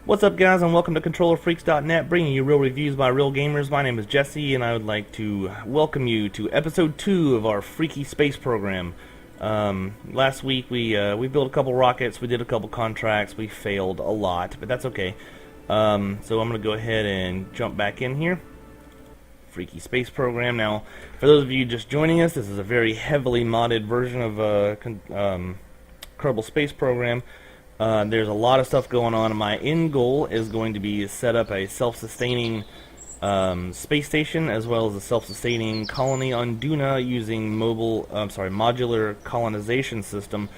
What's up, guys, and welcome to ControllerFreaks.net, bringing you real reviews by real gamers. My name is Jesse, and I would like to welcome you to Episode 2 of our Freaky Space program. Last week, we built a couple rockets, we did a couple contracts, we failed a lot, but that's okay. So I'm going to go ahead and jump back in here. Freaky Space program. Now, for those of you just joining us, this is a very heavily modded version of Kerbal Space program. There's a lot of stuff going on. My end goal is going to be to set up a self-sustaining space station as well as a self-sustaining colony on Duna using modular colonization system.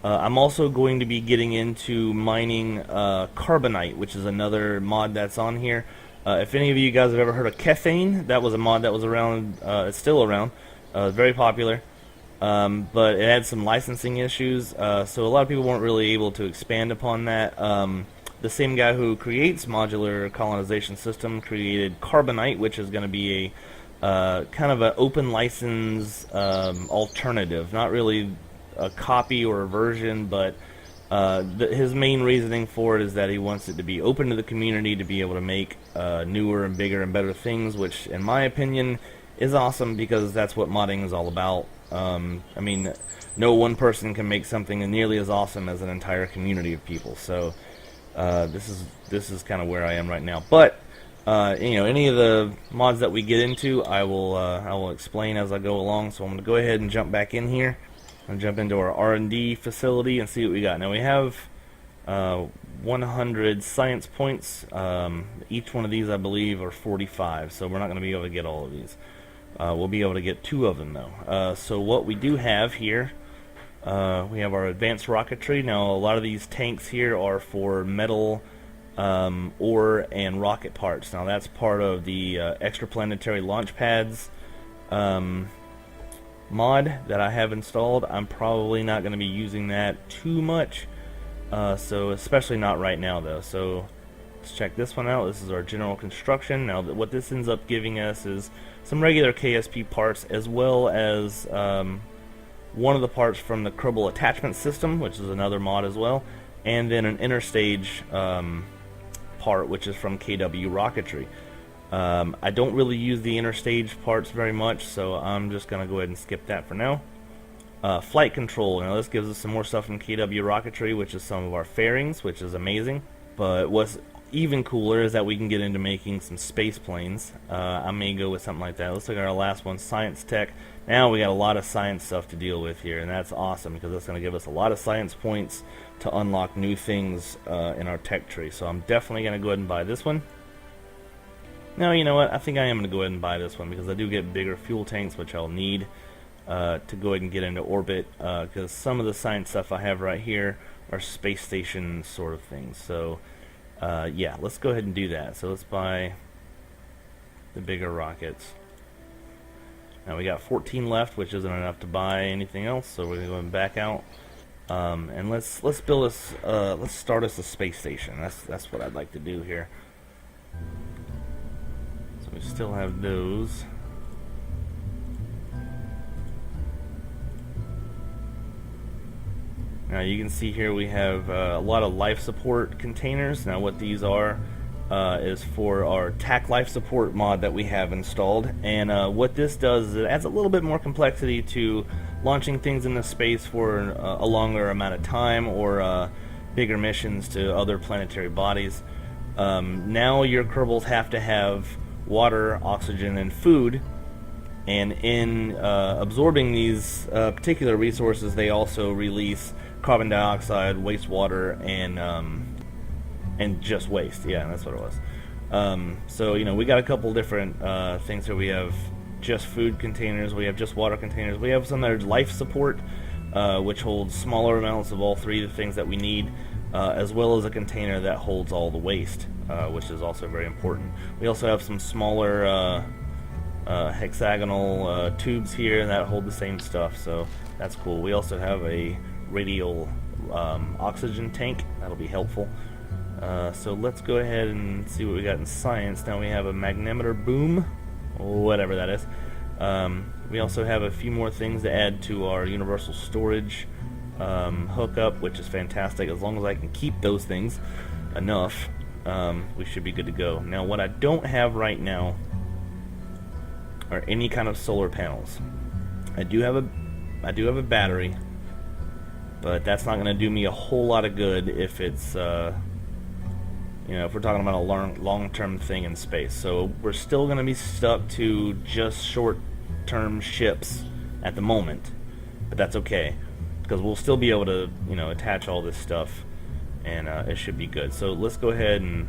I'm also going to be getting into mining carbonite, which is another mod that's on here. If any of you guys have ever heard of Kethane, that was a mod that was around. It's still around. Very popular. But it had some licensing issues, so a lot of people weren't really able to expand upon that. The same guy who creates modular colonization system created Carbonite, which is going to be a kind of an open license alternative, not really a copy or a version, but his main reasoning for it is that he wants it to be open to the community to be able to make newer and bigger and better things, which in my opinion is awesome because that's what modding is all about. I mean, no one person can make something nearly as awesome as an entire community of people. So this is kind of where I am right now. But you know, any of the mods that we get into, I will explain as I go along. So I'm going to go ahead and jump back in here and jump into our R&D facility and see what we got. Now we have 100 science points. Each one of these, I believe, are 45. So we're not going to be able to get all of these. We'll be able to get 2 of them, though. So what we do have here, we have our advanced rocketry. Now, a lot of these tanks here are for metal, ore, and rocket parts. Now, that's part of the extraplanetary launch pads mod that I have installed. I'm probably not going to be using that too much, so especially not right now, though. So let's check this one out. This is our general construction. Now, what this ends up giving us is some regular KSP parts, as well as one of the parts from the Kerbal attachment system, which is another mod as well, and then an interstage part, which is from KW Rocketry. I don't really use the interstage parts very much, so I'm just going to go ahead and skip that for now. Flight control. Now, this gives us some more stuff from KW Rocketry, which is some of our fairings, which is amazing. But what's even cooler is that we can get into making some space planes. I may go with something like that. Let's look at our last one, science tech. Now we got a lot of science stuff to deal with here, and that's awesome because that's going to give us a lot of science points to unlock new things in our tech tree. So I'm definitely going to go ahead and buy this one. Now, you know what? I think I am going to go ahead and buy this one because I do get bigger fuel tanks, which I'll need to go ahead and get into orbit, because some of the science stuff I have right here are space station sort of things. So yeah, let's go ahead and do that. So let's buy the bigger rockets. Now we got 14 left, which isn't enough to buy anything else, so we're going to go back out. And let's build us let's start us a space station. That's what I'd like to do here. So we still have those. Now you can see here we have a lot of life support containers. Now what these are is for our TAC life support mod that we have installed. And what this does is it adds a little bit more complexity to launching things into space for a longer amount of time, or bigger missions to other planetary bodies. Now your Kerbals have to have water, oxygen, and food. And in absorbing these particular resources, they also release carbon dioxide, wastewater, and just waste. Yeah, that's what it was. So you know, we got a couple different things here. We have just food containers, we have just water containers, we have some that are life support, which holds smaller amounts of all 3 of the things that we need, as well as a container that holds all the waste, which is also very important. We also have some smaller hexagonal tubes here that hold the same stuff, so that's cool. We also have a radial oxygen tank that'll be helpful. So let's go ahead and see what we got in science. Now we have a magnetometer boom, whatever that is. We also have a few more things to add to our universal storage hookup, which is fantastic as long as I can keep those things enough. we should be good to go. Now, what I don't have right now are any kind of solar panels. I do have a battery, but that's not going to do me a whole lot of good if it's if we're talking about a long-term thing in space. So we're still going to be stuck to just short-term ships at the moment, but that's okay because we'll still be able to attach all this stuff, and it should be good. So let's go ahead and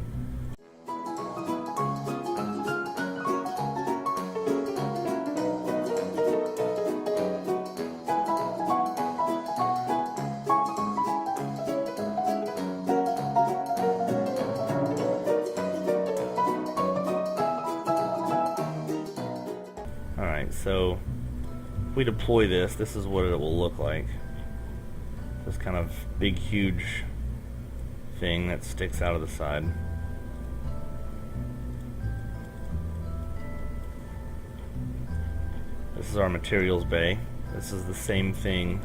so if we deploy this, this is what it will look like. This kind of big, huge thing that sticks out of the side. This is our materials bay. This is the same thing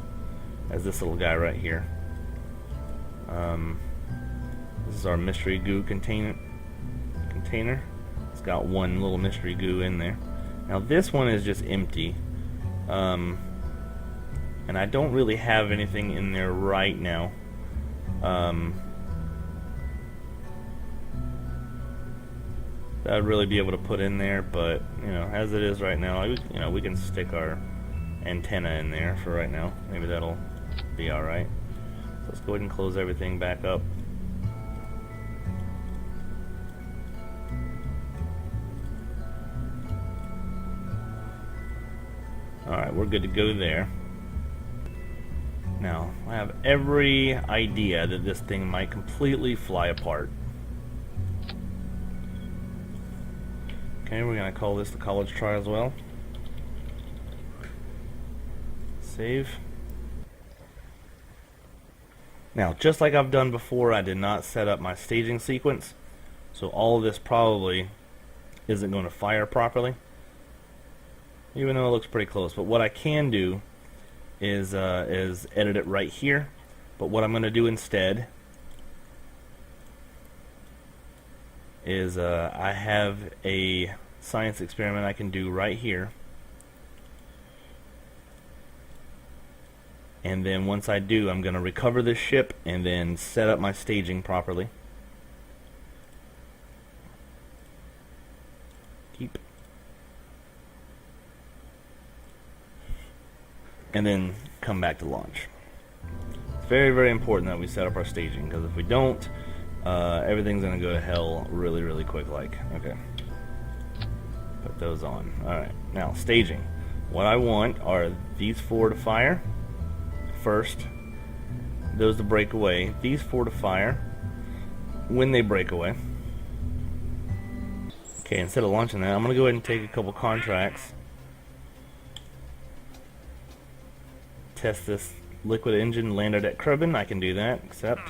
as this little guy right here. This is our mystery goo container. It's got one little mystery goo in there. Now this one is just empty, and I don't really have anything in there right now. That I'd really be able to put in there, but as it is right now, we can stick our antenna in there for right now. Maybe that'll be all right. So let's go ahead and close everything back up. Alright, we're good to go there. Now, I have every idea that this thing might completely fly apart. Okay, we're going to call this the college try as well. Save. Now, just like I've done before, I did not set up my staging sequence, so all of this probably isn't going to fire properly, even though it looks pretty close. But what I can do is edit it right here. But what I'm going to do instead is I have a science experiment I can do right here. And then once I do, I'm going to recover this ship and then set up my staging properly. Keep. And then come back to launch. It's very, very important that we set up our staging, because if we don't, everything's going to go to hell really, really quick. Okay. Put those on. Alright, now staging. What I want are these four to fire first, those to break away, these four to fire when they break away. Okay, instead of launching that, I'm going to go ahead and take a couple contracts. Test this liquid engine landed at Kerbin. I can do that. Accept.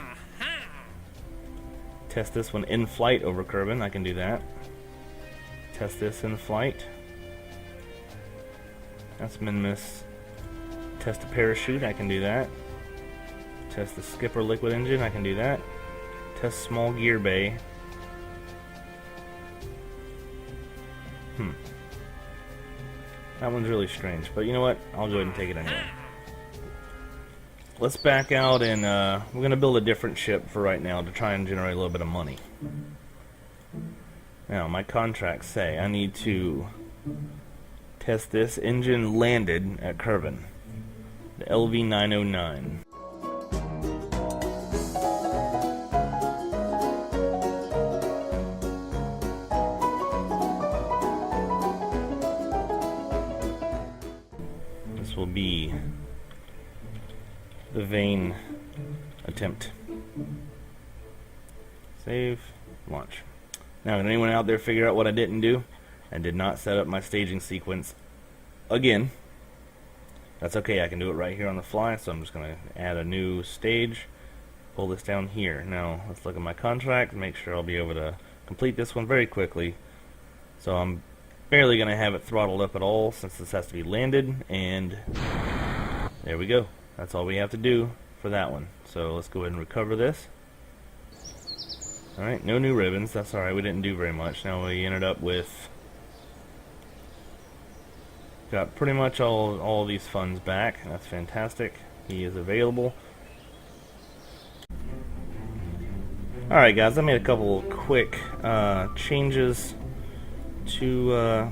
Test this one in flight over Kerbin. I can do that. Test this in flight. That's Minimus. Test a parachute. I can do that. Test the skipper liquid engine. I can do that. Test small gear bay. That one's really strange, but you know what? I'll go ahead and take it anyway. Let's back out, and we're going to build a different ship for right now to try and generate a little bit of money. Now, my contracts say I need to test this engine landed at Kerbin, the LV-909. This will be the vain attempt. Save, launch. Now, did anyone out there figure out what I didn't do? I did not set up my staging sequence again. That's okay, I can do it right here on the fly, so I'm just going to add a new stage, pull this down here. Now, let's look at my contract, make sure I'll be able to complete this one very quickly. So I'm barely going to have it throttled up at all, since this has to be landed, and there we go. That's all we have to do for that one. So let's go ahead and recover this. Alright, no new ribbons. That's alright, we didn't do very much. Now we ended up with... got pretty much all these funds back. That's fantastic. He is available. Alright guys, I made a couple quick changes to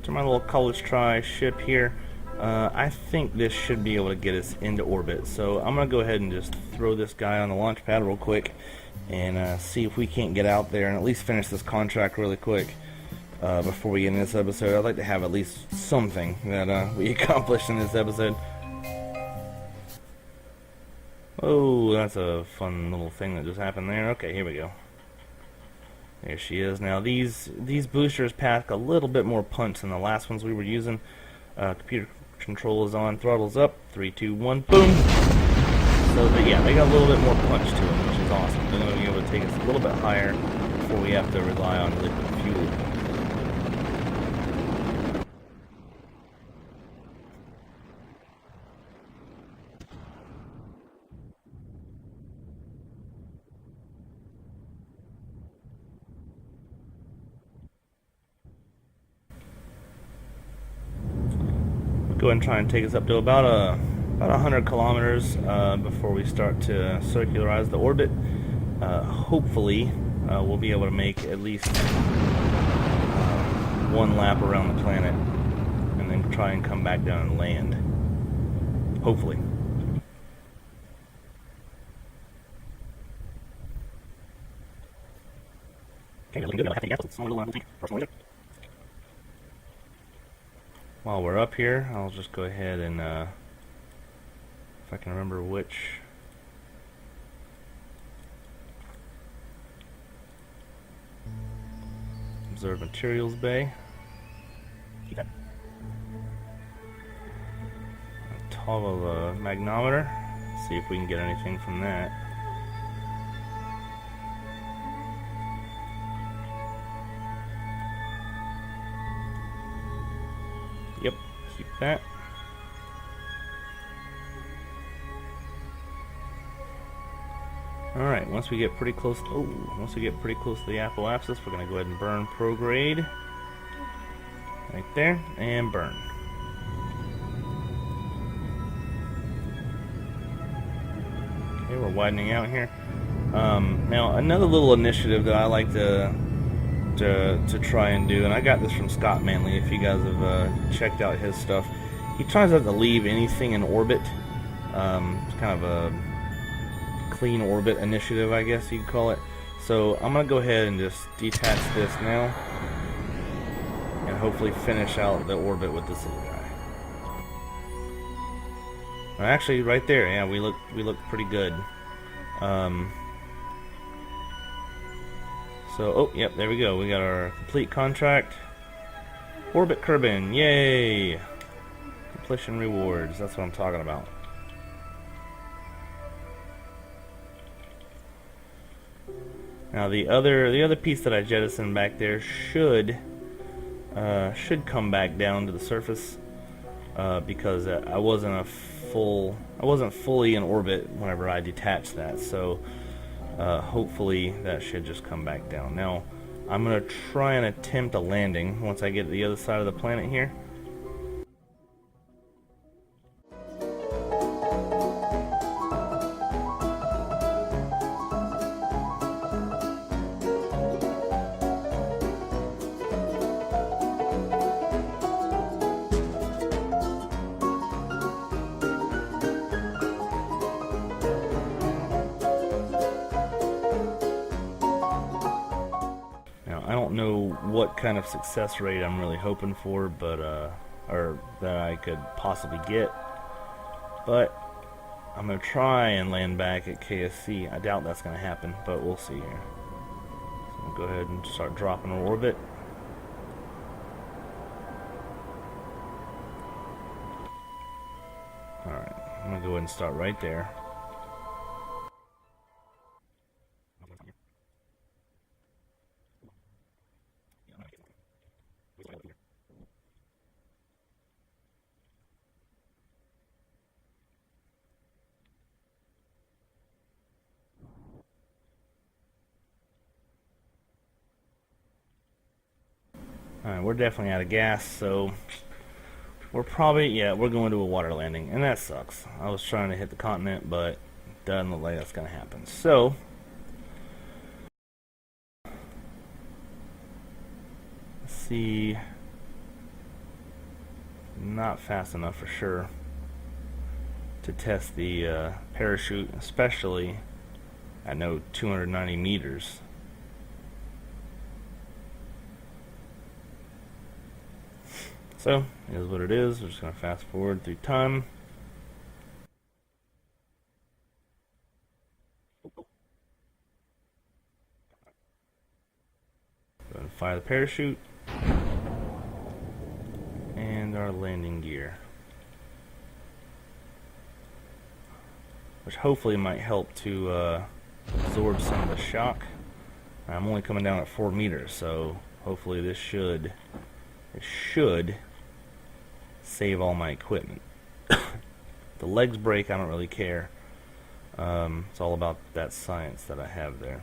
my little college try ship here. I think this should be able to get us into orbit. So I'm going to go ahead and just throw this guy on the launch pad real quick and see if we can't get out there and at least finish this contract really quick before we get in this episode. I'd like to have at least something that we accomplished in this episode. Oh, that's a fun little thing that just happened there. Okay, here we go. There she is. Now these boosters pack a little bit more punch than the last ones we were using. Computer control is on, throttle's up, 3, 2, 1, boom! So yeah, they got a little bit more punch to them, which is awesome. They're going to be able to take us a little bit higher before we have to rely on liquid fuel. Go ahead and try and take us up to about 100 kilometers before we start to circularize the orbit. Hopefully, we'll be able to make at least one lap around the planet and then try and come back down and land. Hopefully. While we're up here, I'll just go ahead and, if I can remember which. Observe materials bay. Toggle the magnometer. See if we can get anything from that. Yep, keep that. Alright, once we get pretty close to, once we get pretty close to the apoapsis, we're gonna go ahead and burn prograde. Right there, and burn. Okay, we're widening out here. Now another little initiative that I like to try and do, and I got this from Scott Manley, if you guys have checked out his stuff. He tries not to leave anything in orbit. It's kind of a clean orbit initiative, I guess you'd call it. So I'm going to go ahead and just detach this now and hopefully finish out the orbit with this little guy. Actually, right there, yeah, we look pretty good. So, oh, yep, there we go. We got our complete contract. Orbit Kerbin, yay! Completion rewards, that's what I'm talking about. Now the other piece that I jettisoned back there should come back down to the surface because I wasn't fully in orbit whenever I detached that. So. Hopefully that should just come back down. Now, I'm going to try and attempt a landing once I get to the other side of the planet here. I don't know what kind of success rate I'm really hoping for, but or that I could possibly get. But I'm gonna try and land back at KSC. I doubt that's gonna happen, but we'll see here. So we'll go ahead and start dropping our orbit. Alright, I'm gonna go ahead and start right there. Alright, we're definitely out of gas, so we're probably, yeah, we're going to a water landing, and that sucks. I was trying to hit the continent, but it doesn't look like that's going to happen. So, let's see. Not fast enough for sure to test the parachute, especially at no 290 meters. So, it is what it is. We're just going to fast forward through time. Go ahead and fire the parachute. And our landing gear. Which hopefully might help to absorb some of the shock. I'm only coming down at 4 meters, so hopefully this should save all my equipment. The legs break, I don't really care. It's all about that science that I have there.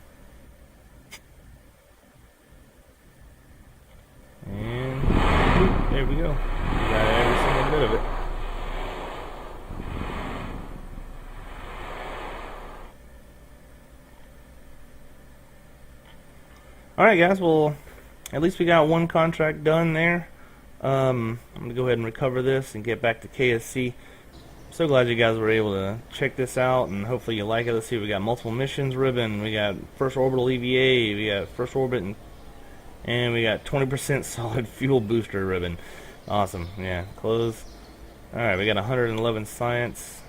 And there we go. We got every single bit of it. Alright guys, well, at least we got one contract done there. I'm going to go ahead and recover this and get back to KSC. So glad you guys were able to check this out, and hopefully you like it. Let's see, we got multiple missions ribbon, we got first orbital EVA, we got first orbit, and we got 20% solid fuel booster ribbon. Awesome. Yeah, close. Alright, we got 111 science.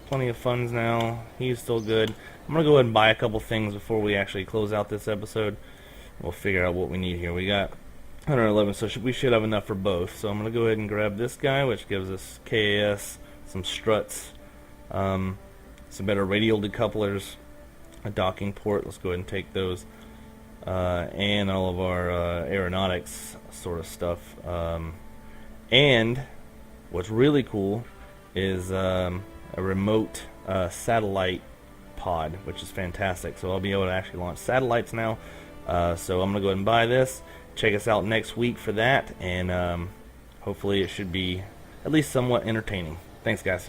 Plenty of funds now. He's still good. I'm going to go ahead and buy a couple things before we actually close out this episode. We'll figure out what we need here. We got 111, so we should have enough for both. So I'm going to go ahead and grab this guy, which gives us KAS, some struts, some better radial decouplers, a docking port. Let's go ahead and take those. And all of our aeronautics sort of stuff. And what's really cool is a remote satellite pod, which is fantastic. So I'll be able to actually launch satellites now. So I'm going to go ahead and buy this. Check us out next week for that. And hopefully it should be at least somewhat entertaining. Thanks, guys.